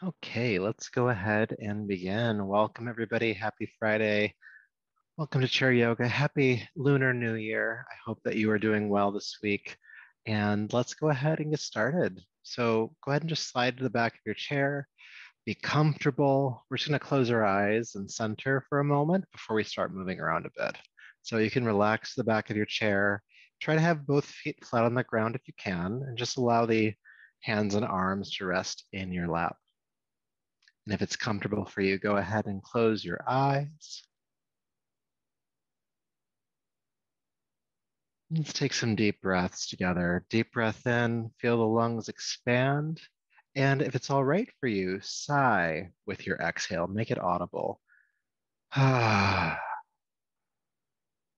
Okay, let's go ahead and begin. Welcome, everybody. Happy Friday. Welcome to Chair Yoga. Happy Lunar New Year. I hope that you are doing well this week. And let's go ahead and get started. So go ahead and just slide to the back of your chair. Be comfortable. We're just going to close our eyes and center for a moment before we start moving around a bit. So you can relax the back of your chair. Try to have both feet flat on the ground if you can, and just allow the hands and arms to rest in your lap. And if it's comfortable for you, go ahead and close your eyes. Let's take some deep breaths together. Deep breath in, feel the lungs expand. And if it's all right for you, sigh with your exhale, make it audible. And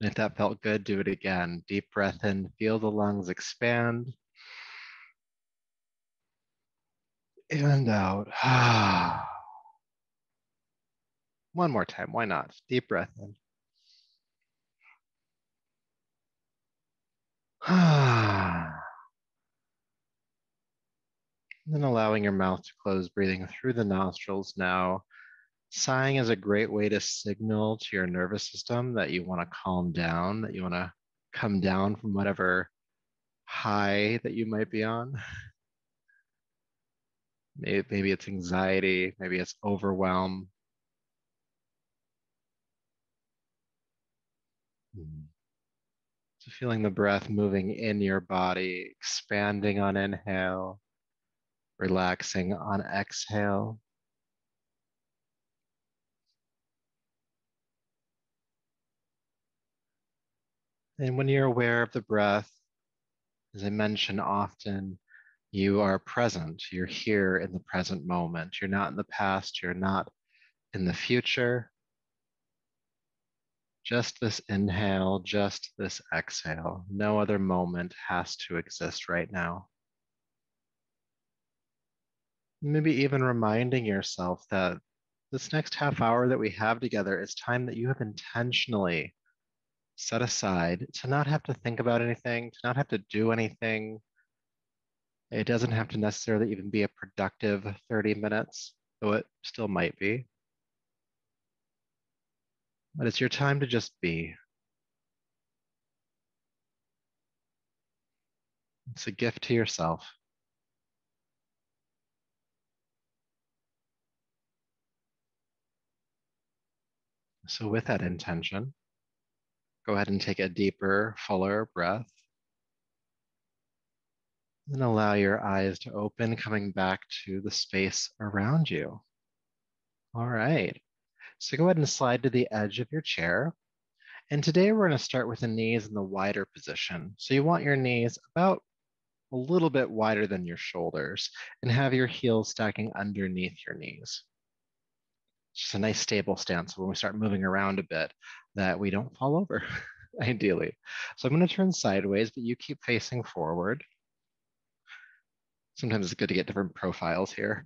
if that felt good, do it again. Deep breath in, feel the lungs expand. And out. One more time, why not? Deep breath in. And then allowing your mouth to close, breathing through the nostrils now. Sighing is a great way to signal to your nervous system that you want to calm down, that you want to come down from whatever high that you might be on. Maybe it's anxiety, maybe it's overwhelm. So feeling the breath moving in your body, expanding on inhale, relaxing on exhale. And when you're aware of the breath, as I mention often, you are present. You're here in the present moment. You're not in the past. You're not in the future. Just this inhale, just this exhale. No other moment has to exist right now. Maybe even reminding yourself that this next half hour that we have together is time that you have intentionally set aside to not have to think about anything, to not have to do anything. It doesn't have to necessarily even be a productive 30 minutes, though it still might be. But it's your time to just be. It's a gift to yourself. So, with that intention, go ahead and take a deeper, fuller breath. And allow your eyes to open, coming back to the space around you. All right. So go ahead and slide to the edge of your chair. And today we're going to start with the knees in the wider position. So you want your knees about a little bit wider than your shoulders and have your heels stacking underneath your knees. It's just a nice stable stance when we start moving around a bit that we don't fall over, ideally. So I'm going to turn sideways, but you keep facing forward. Sometimes it's good to get different profiles here.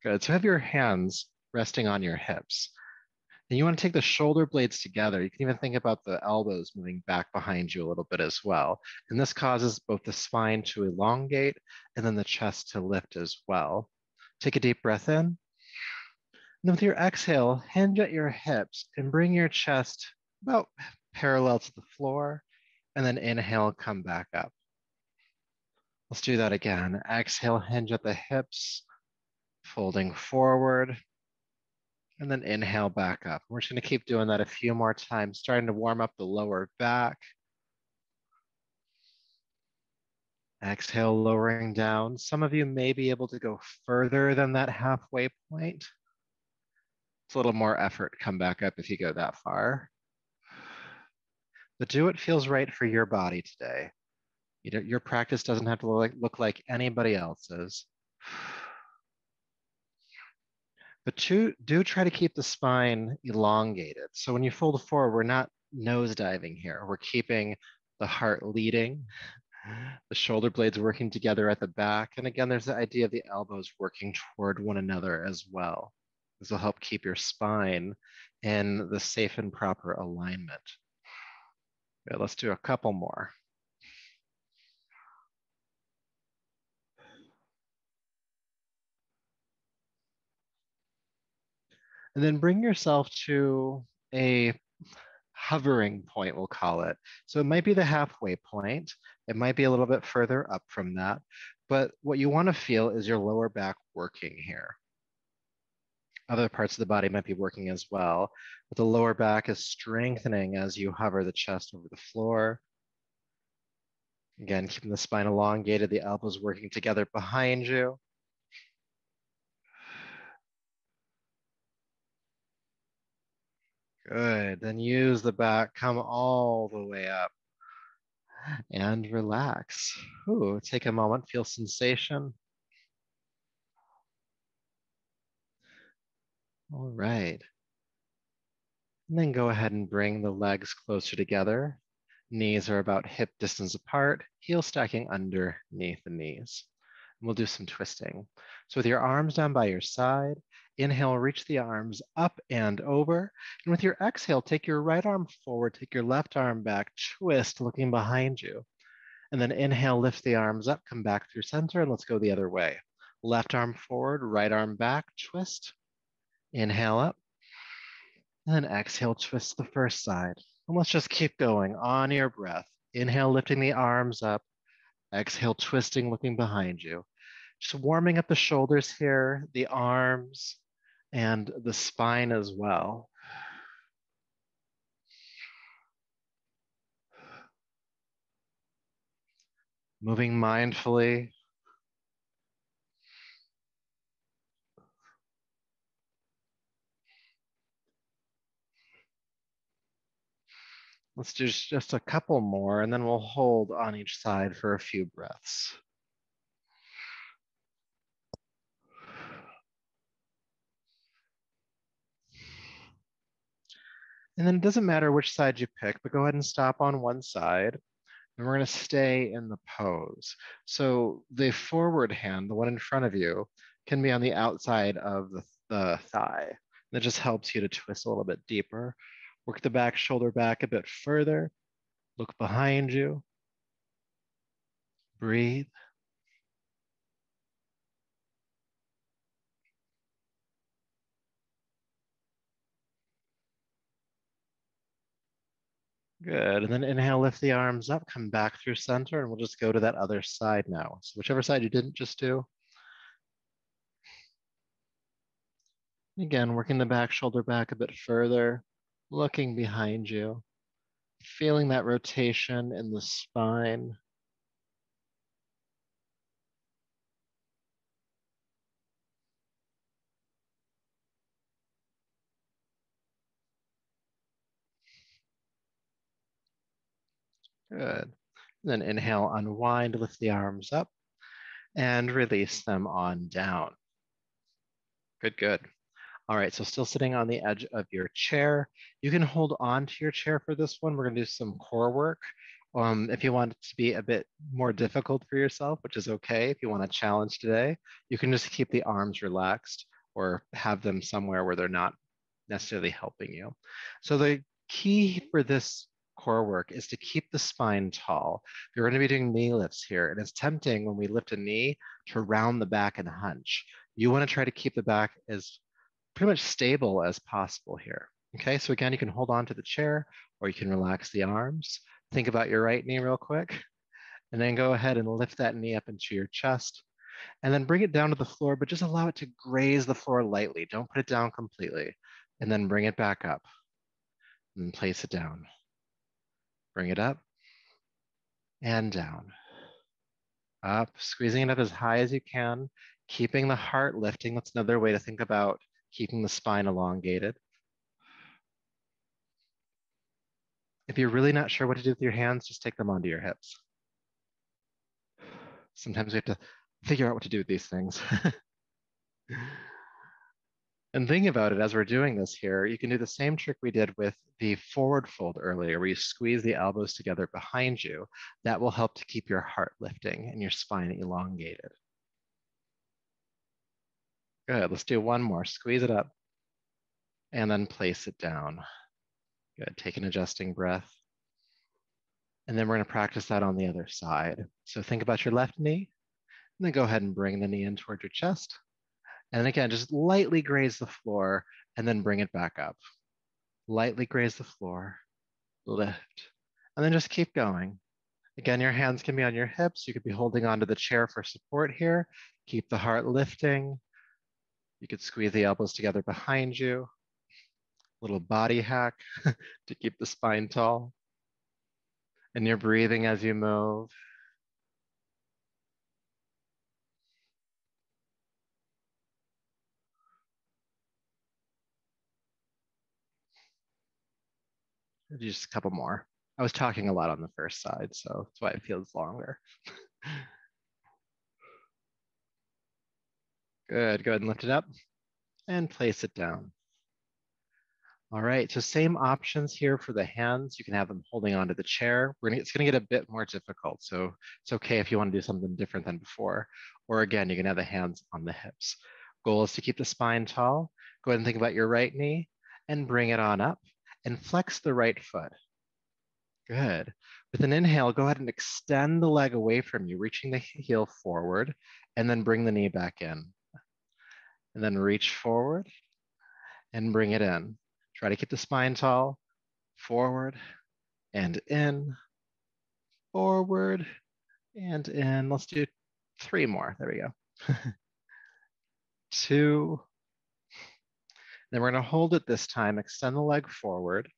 Good. So have your hands resting on your hips. And you want to take the shoulder blades together. You can even think about the elbows moving back behind you a little bit as well. And this causes both the spine to elongate and then the chest to lift as well. Take a deep breath in. And then with your exhale, hinge at your hips and bring your chest about parallel to the floor. And then inhale, come back up. Let's do that again. Exhale, hinge at the hips, folding forward. And then inhale back up. We're just going to keep doing that a few more times, starting to warm up the lower back. Exhale, lowering down. Some of you may be able to go further than that halfway point. It's a little more effort. Come back up if you go that far. But do what feels right for your body today. Your practice doesn't have to look like anybody else's. But do try to keep the spine elongated. So when you fold forward, we're not nosediving here. We're keeping the heart leading, the shoulder blades working together at the back. And again, there's the idea of the elbows working toward one another as well. This will help keep your spine in the safe and proper alignment. Okay, let's do a couple more. And then bring yourself to a hovering point, we'll call it. So it might be the halfway point. It might be a little bit further up from that. But what you want to feel is your lower back working here. Other parts of the body might be working as well, but the lower back is strengthening as you hover the chest over the floor. Again, keeping the spine elongated, the elbows working together behind you. Good. Then use the back, come all the way up and relax. Ooh, take a moment, feel sensation. All right. And then go ahead and bring the legs closer together. Knees are about hip distance apart, heels stacking underneath the knees. And we'll do some twisting. So with your arms down by your side, inhale, reach the arms up and over. And with your exhale, take your right arm forward, take your left arm back, twist, looking behind you. And then inhale, lift the arms up, come back through center, and let's go the other way. Left arm forward, right arm back, twist. Inhale up. And then exhale, twist the first side. And let's just keep going on your breath. Inhale, lifting the arms up. Exhale, twisting, looking behind you. Just warming up the shoulders here, the arms, and the spine as well. Moving mindfully. Let's do just a couple more, and then we'll hold on each side for a few breaths. And then it doesn't matter which side you pick, but go ahead and stop on one side. And we're going to stay in the pose. So the forward hand, the one in front of you, can be on the outside of the thigh. That just helps you to twist a little bit deeper. Work the back shoulder back a bit further. Look behind you. Breathe. Good. And then inhale, lift the arms up, come back through center, and we'll just go to that other side now. So whichever side you didn't just do. Again, working the back shoulder back a bit further, looking behind you, feeling that rotation in the spine. Good. Then inhale, unwind, lift the arms up, and release them on down. Good, good. All right, so still sitting on the edge of your chair. You can hold on to your chair for this one. We're gonna do some core work. If you want it to be a bit more difficult for yourself, which is okay, if you want a challenge today, you can just keep the arms relaxed or have them somewhere where they're not necessarily helping you. So the key for this core work is to keep the spine tall. You're going to be doing knee lifts here, and it's tempting when we lift a knee to round the back and hunch. You want to try to keep the back as pretty much stable as possible here. Okay, so again, you can hold on to the chair or you can relax the arms. Think about your right knee real quick, and then go ahead and lift that knee up into your chest. And then bring it down to the floor, but just allow it to graze the floor lightly. Don't put it down completely. And then bring it back up and place it down. Bring it up and down. Up, squeezing it up as high as you can, keeping the heart lifting. That's another way to think about keeping the spine elongated. If you're really not sure what to do with your hands, just take them onto your hips. Sometimes we have to figure out what to do with these things. And thinking about it as we're doing this here, you can do the same trick we did with the forward fold earlier, where you squeeze the elbows together behind you. That will help to keep your heart lifting and your spine elongated. Good, let's do one more. Squeeze it up and then place it down. Good, take an adjusting breath. And then we're gonna practice that on the other side. So think about your left knee, and then go ahead and bring the knee in toward your chest, And then again, just lightly graze the floor and then bring it back up. Lightly graze the floor, lift, and then just keep going. Again, your hands can be on your hips. You could be holding onto the chair for support here. Keep the heart lifting. You could squeeze the elbows together behind you. Little body hack to keep the spine tall. And you're breathing as you move. Just a couple more. I was talking a lot on the first side, so that's why it feels longer. Good, go ahead and lift it up and place it down. All right, so same options here for the hands. You can have them holding onto the chair. It's gonna get a bit more difficult, so it's okay if you wanna do something different than before. Or again, you can have the hands on the hips. Goal is to keep the spine tall. Go ahead and think about your right knee and bring it on up and flex the right foot. Good. With an inhale, go ahead and extend the leg away from you, reaching the heel forward, and then bring the knee back in. And then reach forward and bring it in. Try to keep the spine tall, forward and in, forward and in. Let's do 3 more. There we go. 2. Then we're going to hold it this time. Extend the leg forward.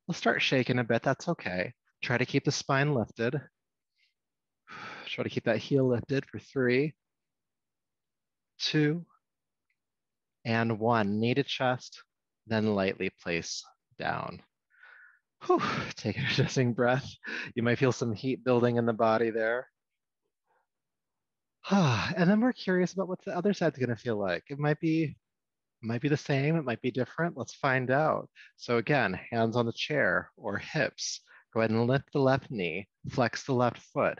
We'll start shaking a bit. That's okay. Try to keep the spine lifted. Try to keep that heel lifted for 3, 2, and 1. Knee to chest, then lightly place down. Whew. Take an adjusting breath. You might feel some heat building in the body there. And then we're curious about what the other side's going to feel like. It might be the same, it might be different. Let's find out. So again, hands on the chair or hips. Go ahead and lift the left knee, flex the left foot,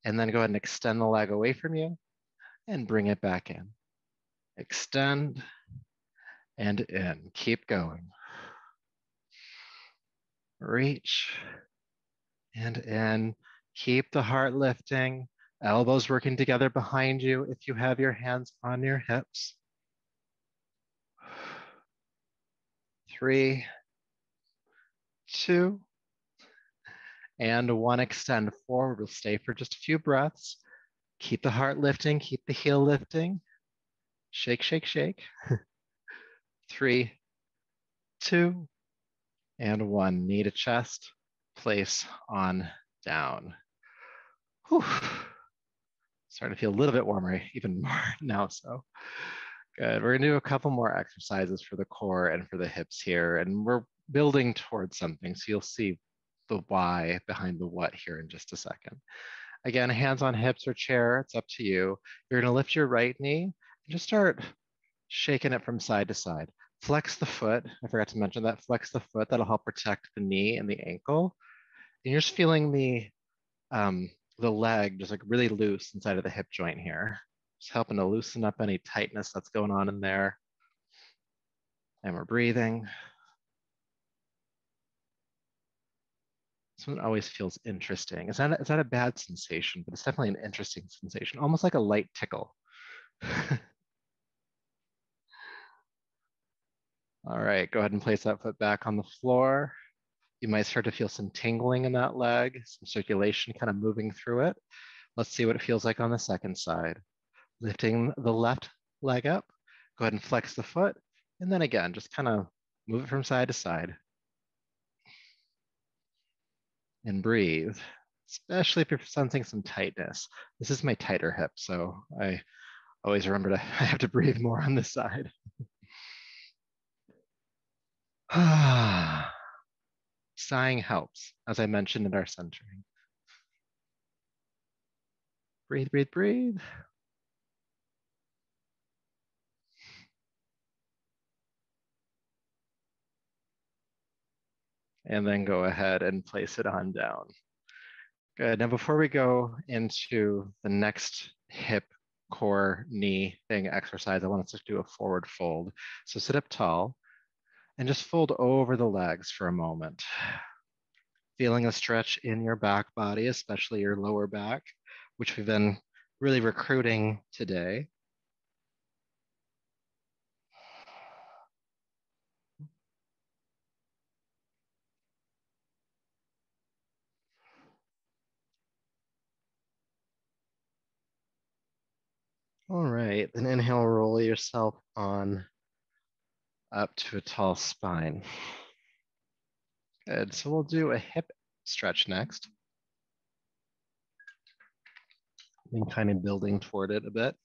and then go ahead and extend the leg away from you and bring it back in. Extend and in. Keep going. Reach and in. Keep the heart lifting. Elbows working together behind you if you have your hands on your hips. 3, 2, and 1. Extend forward. We'll stay for just a few breaths. Keep the heart lifting. Keep the heel lifting. Shake, shake, shake. 3, 2, and 1. Knee to chest. Place on down. Whew. Starting to feel a little bit warmer, even more now, so good. We're gonna do a couple more exercises for the core and for the hips here, and we're building towards something, so you'll see the why behind the what here in just a second. Again, hands on hips or chair, it's up to you. You're gonna lift your right knee and just start shaking it from side to side. Flex the foot, I forgot to mention that, flex the foot, that'll help protect the knee and the ankle. And you're just feeling the leg just like really loose inside of the hip joint here. Just helping to loosen up any tightness that's going on in there. And we're breathing. This one always feels interesting. It's not a bad sensation, but it's definitely an interesting sensation, almost like a light tickle. All right, go ahead and place that foot back on the floor. You might start to feel some tingling in that leg, some circulation kind of moving through it. Let's see what it feels like on the second side. Lifting the left leg up, go ahead and flex the foot. And then again, just kind of move it from side to side. And breathe, especially if you're sensing some tightness. This is my tighter hip, so I always remember I have to breathe more on this side. Sighing helps, as I mentioned in our centering. Breathe, breathe, breathe. And then go ahead and place it on down. Good. Now, before we go into the next hip, core, knee thing exercise, I want us to do a forward fold. So sit up tall and just fold over the legs for a moment. Feeling a stretch in your back body, especially your lower back, which we've been really recruiting today. All right, then inhale, roll yourself on up to a tall spine. Good, so we'll do a hip stretch next. And kind of building toward it a bit.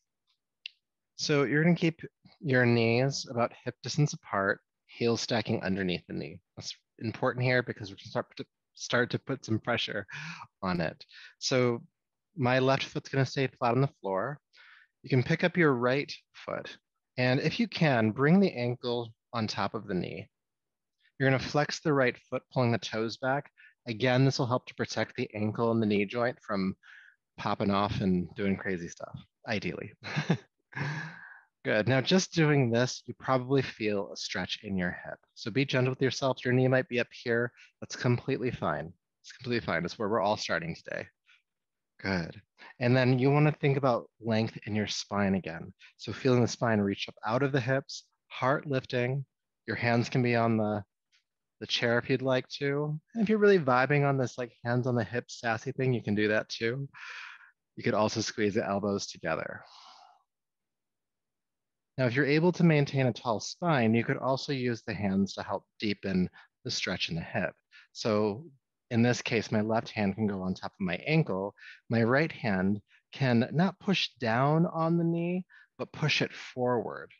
So you're gonna keep your knees about hip distance apart, heels stacking underneath the knee. That's important here because we're gonna start to put some pressure on it. So my left foot's gonna stay flat on the floor. You can pick up your right foot, and if you can, bring the ankle on top of the knee. You're gonna flex the right foot, pulling the toes back. Again, this will help to protect the ankle and the knee joint from popping off and doing crazy stuff, ideally. Good. Now, just doing this, you probably feel a stretch in your hip. So be gentle with yourself. Your knee might be up here. That's completely fine. It's completely fine. That's where we're all starting today. Good. And then you want to think about length in your spine again. So feeling the spine reach up out of the hips, heart lifting. Your hands can be on the chair if you'd like to. And if you're really vibing on this like hands on the hips sassy thing, you can do that too. You could also squeeze the elbows together. Now, if you're able to maintain a tall spine, you could also use the hands to help deepen the stretch in the hip. So in this case, my left hand can go on top of my ankle. My right hand can not push down on the knee, but push it forward.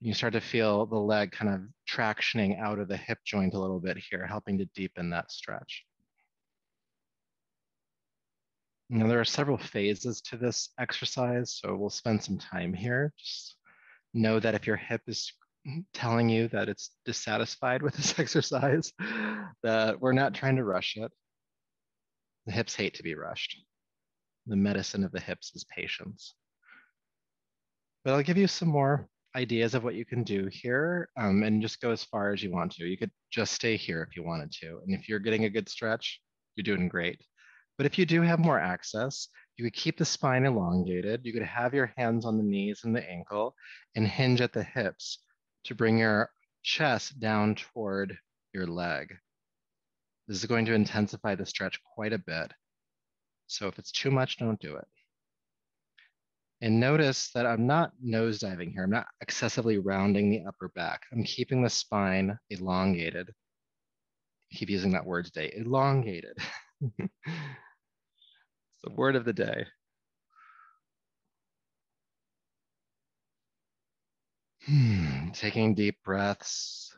You start to feel the leg kind of tractioning out of the hip joint a little bit here, helping to deepen that stretch. Now, there are several phases to this exercise, so we'll spend some time here. Just know that if your hip is telling you that it's dissatisfied with this exercise, that we're not trying to rush it. The hips hate to be rushed. The medicine of the hips is patience. But I'll give you some more ideas of what you can do here and just go as far as you want to. You could just stay here if you wanted to. And if you're getting a good stretch, you're doing great. But if you do have more access, you could keep the spine elongated. You could have your hands on the knees and the ankle and hinge at the hips to bring your chest down toward your leg. This is going to intensify the stretch quite a bit. So if it's too much, don't do it. And notice that I'm not nosediving here. I'm not excessively rounding the upper back. I'm keeping the spine elongated. I keep using that word today, elongated. It's the word of the day. Taking deep breaths,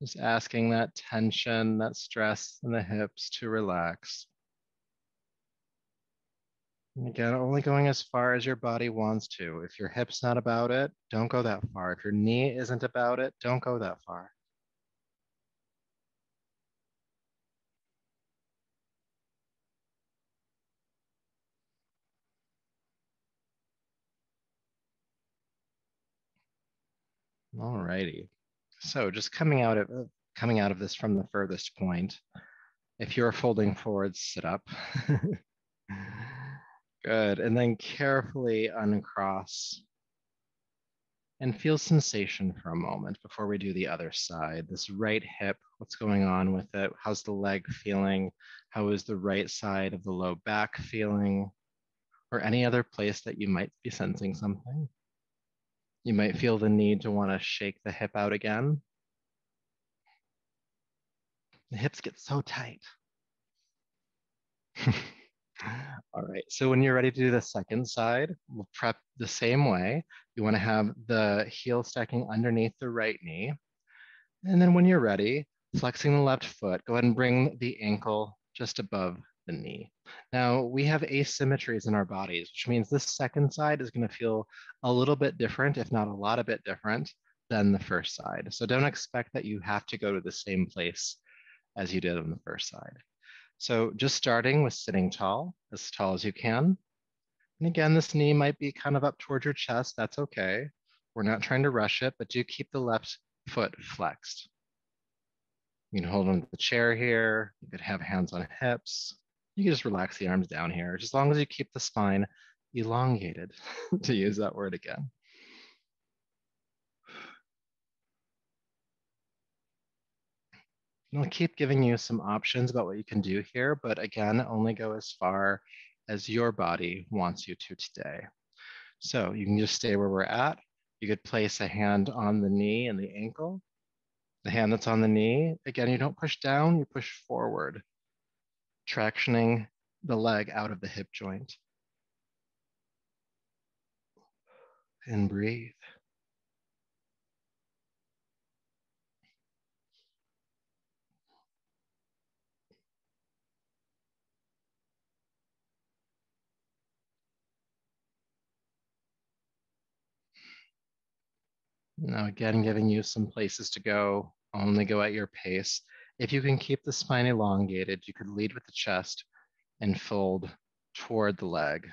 just asking that tension, that stress in the hips to relax. And again, only going as far as your body wants to. If your hip's not about it, don't go that far. If your knee isn't about it, don't go that far. All righty. So just coming out of this from the furthest point, if you're folding forward, sit up. Good. And then carefully uncross and feel sensation for a moment before we do the other side. This right hip, what's going on with it? How's the leg feeling? How is the right side of the low back feeling? Or any other place that you might be sensing something. You might feel the need to want to shake the hip out again. The hips get so tight. All right, so when you're ready to do the second side, we'll prep the same way. You want to have the heel stacking underneath the right knee. And then when you're ready, flexing the left foot, go ahead and bring the ankle just above the knee. Now, we have asymmetries in our bodies, which means this second side is going to feel a little bit different, if not a lot a bit different than the first side. So don't expect that you have to go to the same place as you did on the first side. So just starting with sitting tall as you can. And again, this knee might be kind of up towards your chest. That's okay. We're not trying to rush it, but do keep the left foot flexed. You can hold on to the chair here. You could have hands on hips. You can just relax the arms down here, just as long as you keep the spine elongated, to use that word again. And I'll keep giving you some options about what you can do here, but again, only go as far as your body wants you to today. So you can just stay where we're at. You could place a hand on the knee and the ankle. The hand that's on the knee, again, you don't push down, you push forward, tractioning the leg out of the hip joint. And breathe. Now, again, giving you some places to go, only go at your pace. If you can keep the spine elongated, you could lead with the chest and fold toward the leg.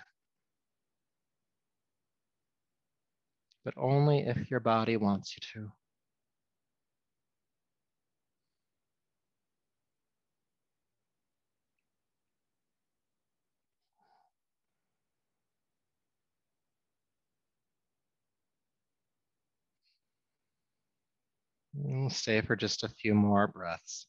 But only if your body wants you to. And stay for just a few more breaths.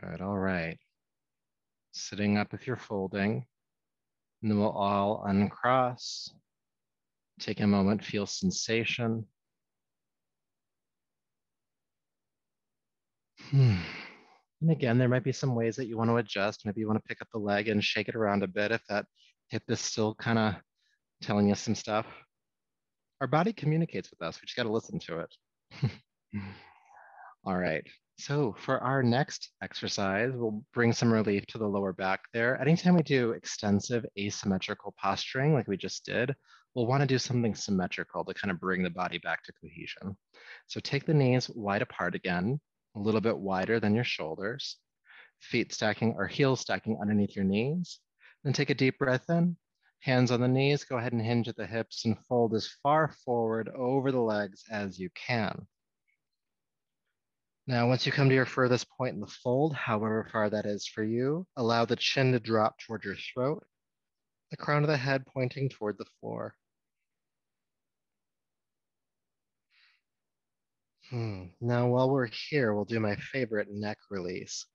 Good, all right. Sitting up if you're folding, and then we'll all uncross. Take a moment, feel sensation. And again, there might be some ways that you want to adjust. Maybe you want to pick up the leg and shake it around a bit if that hip is still kind of telling you some stuff. Our body communicates with us. We just got to listen to it. All right. So for our next exercise, we'll bring some relief to the lower back there. Anytime we do extensive asymmetrical posturing like we just did, we'll want to do something symmetrical to kind of bring the body back to cohesion. So take the knees wide apart again, a little bit wider than your shoulders, feet stacking or heels stacking underneath your knees. Then take a deep breath in, hands on the knees, go ahead and hinge at the hips and fold as far forward over the legs as you can. Now, once you come to your furthest point in the fold, however far that is for you, allow the chin to drop toward your throat, the crown of the head pointing toward the floor. Now, while we're here, we'll do my favorite neck release,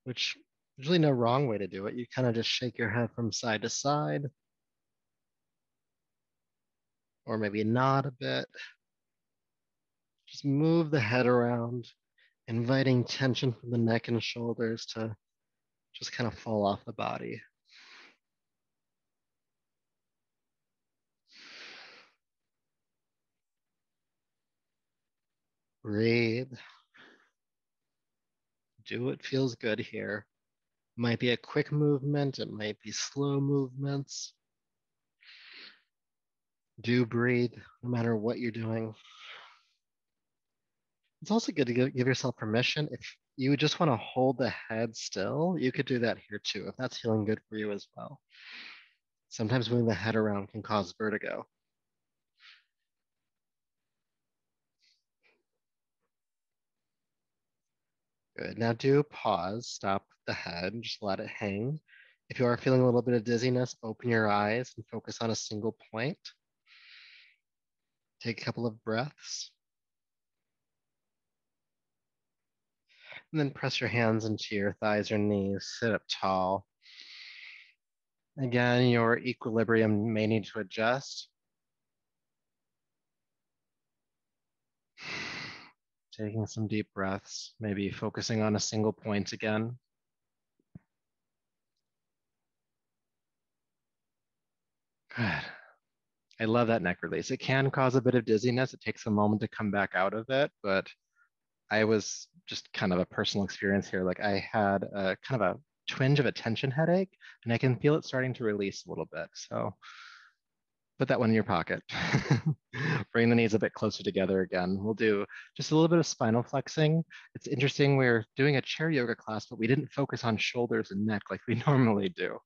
which there's really no wrong way to do it. You kind of just shake your head from side to side, or maybe nod a bit. Just move the head around, inviting tension from the neck and shoulders to just kind of fall off the body. Breathe. Do what feels good here. Might be a quick movement, it might be slow movements. Do breathe no matter what you're doing. It's also good to give yourself permission. If you just want to hold the head still, you could do that here too, if that's feeling good for you as well. Sometimes moving the head around can cause vertigo. Good. Now do pause, stop the head, just let it hang. If you are feeling a little bit of dizziness, open your eyes and focus on a single point. Take a couple of breaths. And then press your hands into your thighs or knees, sit up tall. Again, your equilibrium may need to adjust. Taking some deep breaths, maybe focusing on a single point again. Good. I love that neck release. It can cause a bit of dizziness. It takes a moment to come back out of it, but I was just kind of a personal experience here. Like I had a kind of a twinge of a tension headache, and I can feel it starting to release a little bit. So put that one in your pocket. Bring the knees a bit closer together again. We'll do just a little bit of spinal flexing. It's interesting, we're doing a chair yoga class, but we didn't focus on shoulders and neck like we normally do.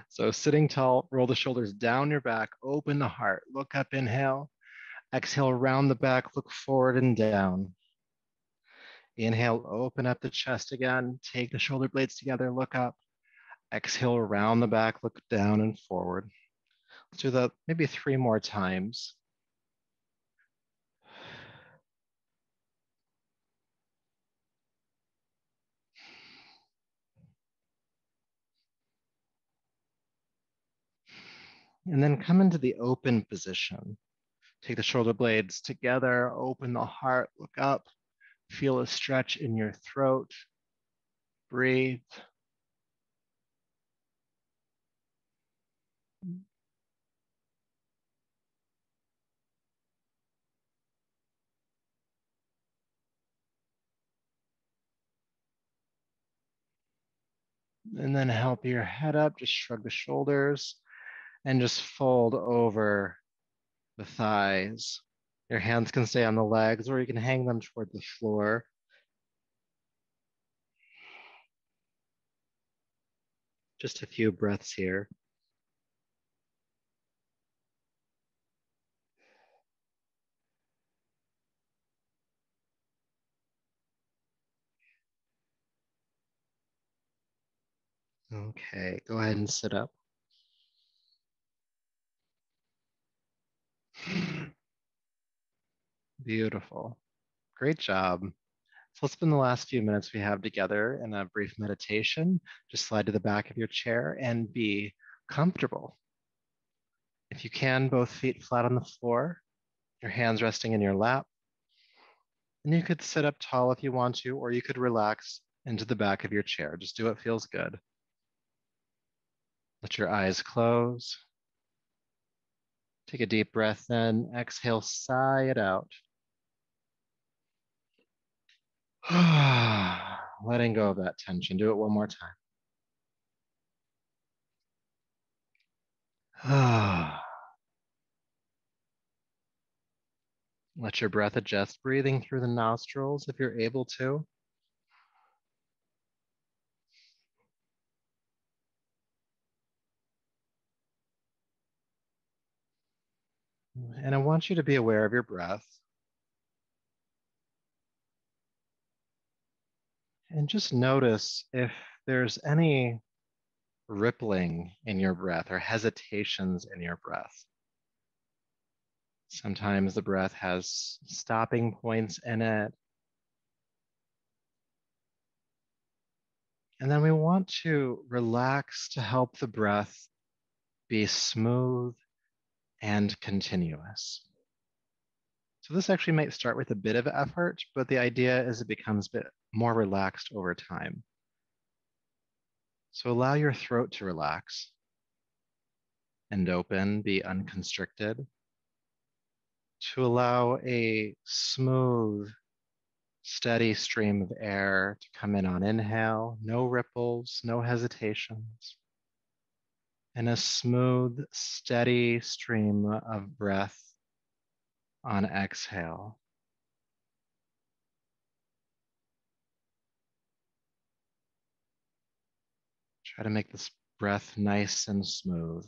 So sitting tall, roll the shoulders down your back, open the heart, look up, inhale. Exhale, round the back, look forward and down. Inhale, open up the chest again. Take the shoulder blades together, look up. Exhale around the back, look down and forward. Let's do that maybe 3 more times. And then come into the open position. Take the shoulder blades together, open the heart, look up, feel a stretch in your throat, breathe. And then help your head up, just shrug the shoulders and just fold over the thighs. Your hands can stay on the legs or you can hang them toward the floor. Just a few breaths here. Okay, go ahead and sit up. Beautiful. Great job. So let's spend the last few minutes we have together in a brief meditation. Just slide to the back of your chair and be comfortable. If you can, both feet flat on the floor, your hands resting in your lap. And you could sit up tall if you want to, or you could relax into the back of your chair. Just do what feels good. Let your eyes close. Take a deep breath in. Exhale, sigh it out. Letting go of that tension. Do it one more time. Let your breath adjust, breathing through the nostrils if you're able to. And I want you to be aware of your breath and just notice if there's any rippling in your breath or hesitations in your breath. Sometimes the breath has stopping points in it. And then we want to relax to help the breath be smooth and continuous. So this actually might start with a bit of effort, but the idea is it becomes a bit more relaxed over time. So allow your throat to relax and open, be unconstricted, to allow a smooth, steady stream of air to come in on inhale, no ripples, no hesitations, and a smooth, steady stream of breath on exhale. Try to make this breath nice and smooth.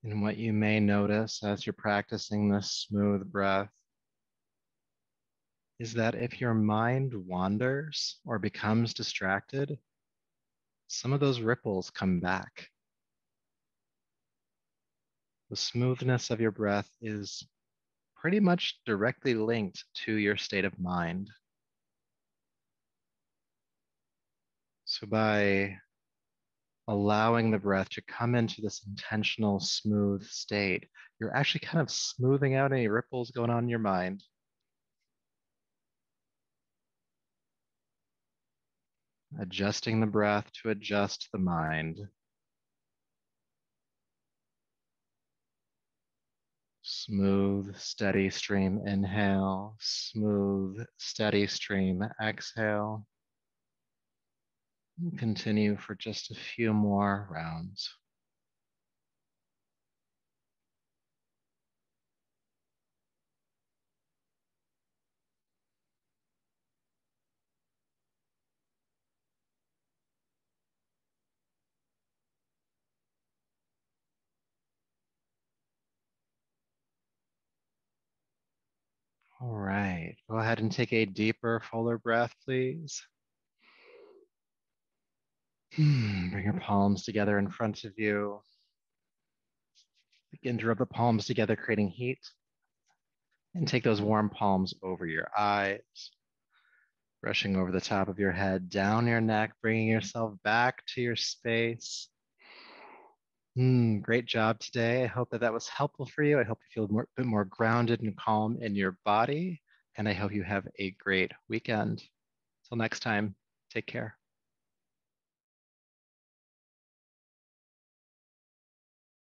And what you may notice as you're practicing this smooth breath is that if your mind wanders or becomes distracted, some of those ripples come back. The smoothness of your breath is pretty much directly linked to your state of mind. So by allowing the breath to come into this intentional, smooth state, you're actually kind of smoothing out any ripples going on in your mind. Adjusting the breath to adjust the mind. Smooth, steady stream inhale, smooth, steady stream exhale. Continue for just a few more rounds. All right, go ahead and take a deeper, fuller breath, please. Bring your palms together in front of you. Begin to rub the palms together, creating heat. And take those warm palms over your eyes, brushing over the top of your head, down your neck, bringing yourself back to your space. Great job today. I hope that was helpful for you. I hope you feel a bit more grounded and calm in your body. And I hope you have a great weekend. Till next time, take care.